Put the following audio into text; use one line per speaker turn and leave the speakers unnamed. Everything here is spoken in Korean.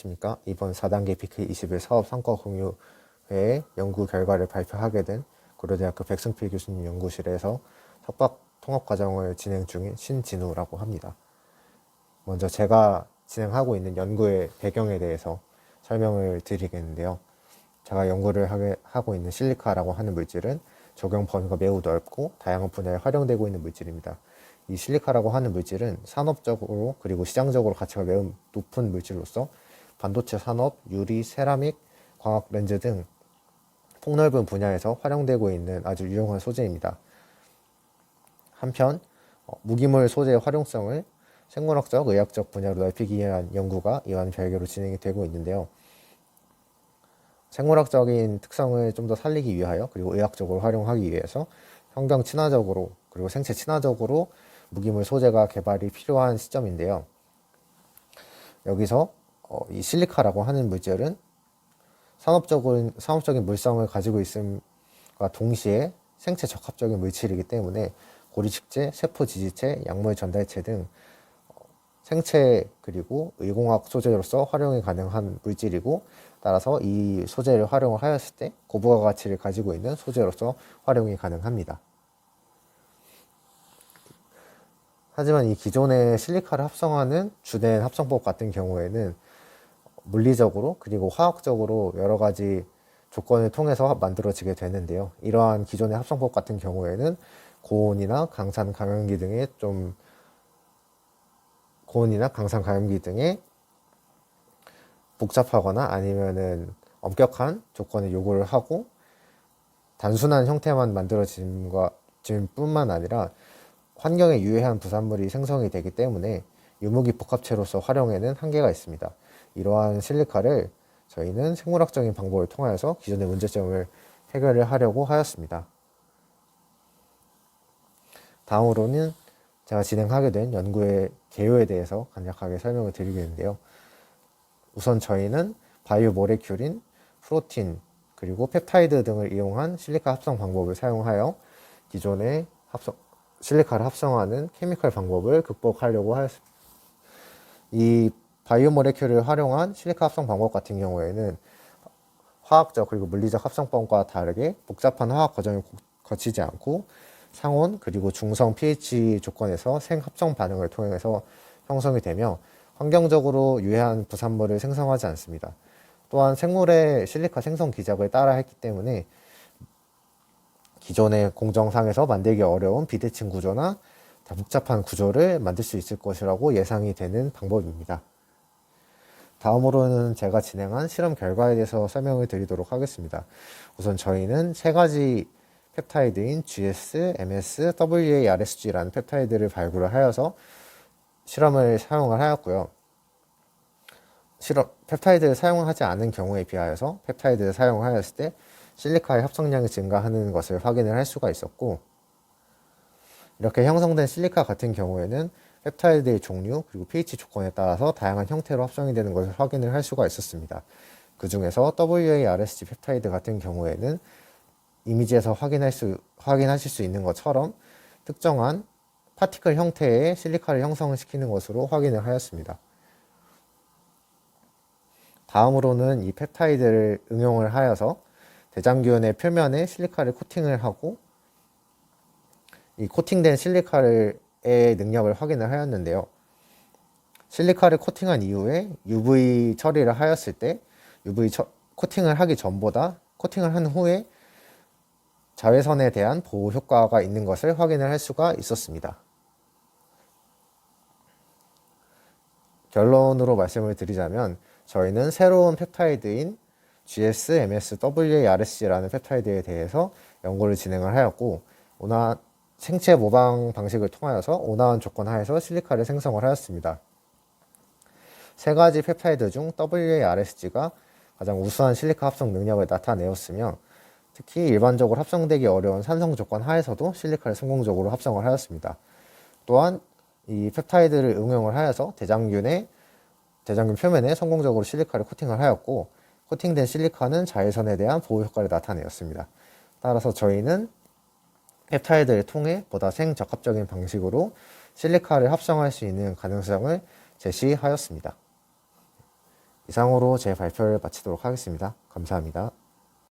안녕하십니까. 이번 4단계 PK21 사업 성과 공유회의 연구 결과를 발표하게 된 고려대학교 백승필 교수님 연구실에서 석박 통합 과정을 진행 중인 신진우라고 합니다. 먼저 제가 진행하고 있는 연구의 배경에 대해서 설명을 드리겠는데요. 제가 연구를 하고 있는 실리카라고 하는 물질은 적용 범위가 매우 넓고 다양한 분야에 활용되고 있는 물질입니다. 이 실리카라고 하는 물질은 산업적으로 그리고 시장적으로 가치가 매우 높은 물질로서 반도체 산업, 유리, 세라믹, 광학 렌즈 등 폭넓은 분야에서 활용되고 있는 아주 유용한 소재입니다. 한편 무기물 소재의 활용성을 생물학적, 의학적 분야로 넓히기 위한 연구가 이와는 별개로 진행이 되고 있는데요. 생물학적인 특성을 좀 더 살리기 위하여 그리고 의학적으로 활용하기 위해서 환경 친화적으로 그리고 생체 친화적으로 무기물 소재가 개발이 필요한 시점인데요. 여기서 이 실리카라고 하는 물질은 산업적인 물성을 가지고 있음과 동시에 생체 적합적인 물질이기 때문에 고리축제, 세포지지체, 약물 전달체 등 생체 그리고 의공학 소재로서 활용이 가능한 물질이고, 따라서 이 소재를 활용을 하였을 때 고부가 가치를 가지고 있는 소재로서 활용이 가능합니다. 하지만 이 기존의 실리카를 합성하는 주된 합성법 같은 경우에는 물리적으로 그리고 화학적으로 여러 가지 조건을 통해서 만들어지게 되는데요. 이러한 기존의 합성법 같은 경우에는 고온이나 강산 감염기 등의 복잡하거나 아니면은 엄격한 조건을 요구를 하고 단순한 형태만 만들어짐 뿐만 아니라 환경에 유해한 부산물이 생성이 되기 때문에 유무기 복합체로서 활용에는 한계가 있습니다. 이러한 실리카를 저희는 생물학적인 방법을 통하여서 기존의 문제점을 해결을 하려고 하였습니다. 다음으로는 제가 진행하게 된 연구의 개요에 대해서 간략하게 설명을 드리겠는데요. 우선 저희는 바이오 모레큘인, 프로틴, 그리고 펩타이드 등을 이용한 실리카 합성 방법을 사용하여 기존의 실리카를 합성하는 케미컬 방법을 극복하려고 하였습니다. 이 바이오 모레큘을 활용한 실리카 합성 방법 같은 경우에는 화학적 그리고 물리적 합성법과 다르게 복잡한 화학 과정을 거치지 않고 상온 그리고 중성 pH 조건에서 생합성 반응을 통해서 형성이 되며 환경적으로 유해한 부산물을 생성하지 않습니다. 또한 생물의 실리카 생성 기작을 따라 했기 때문에 기존의 공정상에서 만들기 어려운 비대칭 구조나 더 복잡한 구조를 만들 수 있을 것이라고 예상이 되는 방법입니다. 다음으로는 제가 진행한 실험 결과에 대해서 설명을 드리도록 하겠습니다. 우선 저희는 세 가지 펩타이드인 GS, MS, WARSG라는 펩타이드를 발굴을 하여서 실험을 사용을 하였고요. 펩타이드를 사용하지 않은 경우에 비하여서 펩타이드를 사용하였을 때 실리카의 합성량이 증가하는 것을 확인을 할 수가 있었고, 이렇게 형성된 실리카 같은 경우에는 펩타이드의 종류 그리고 pH 조건에 따라서 다양한 형태로 합성이 되는 것을 확인을 할 수가 있었습니다. 그 중에서 WARSG 펩타이드 같은 경우에는 이미지에서 확인하실 수 있는 것처럼 특정한 파티클 형태의 실리카를 형성시키는 것으로 확인을 하였습니다. 다음으로는 이 펩타이드를 응용을 하여서 대장균의 표면에 실리카를 코팅을 하고 이 코팅된 실리카의 능력을 확인을 하였는데요. 실리카를 코팅한 이후에 UV 처리를 하였을 때 코팅을 하기 전보다 코팅을 한 후에 자외선에 대한 보호 효과가 있는 것을 확인을 할 수가 있었습니다. 결론으로 말씀을 드리자면 저희는 새로운 펩타이드인 GS, MS, WARSG라는 펩타이드에 대해서 연구를 진행을 하였고, 생체 모방 방식을 통하여서 온화한 조건 하에서 실리카를 생성을 하였습니다. 세 가지 펩타이드 중 WARSG가 가장 우수한 실리카 합성 능력을 나타내었으며, 특히 일반적으로 합성되기 어려운 산성 조건 하에서도 실리카를 성공적으로 합성을 하였습니다. 또한 이 펩타이드를 응용을 하여서 대장균 표면에 성공적으로 실리카를 코팅을 하였고, 코팅된 실리카는 자외선에 대한 보호 효과를 나타내었습니다. 따라서 저희는 펩타이드를 통해 보다 생적합적인 방식으로 실리카를 합성할 수 있는 가능성을 제시하였습니다. 이상으로 제 발표를 마치도록 하겠습니다. 감사합니다.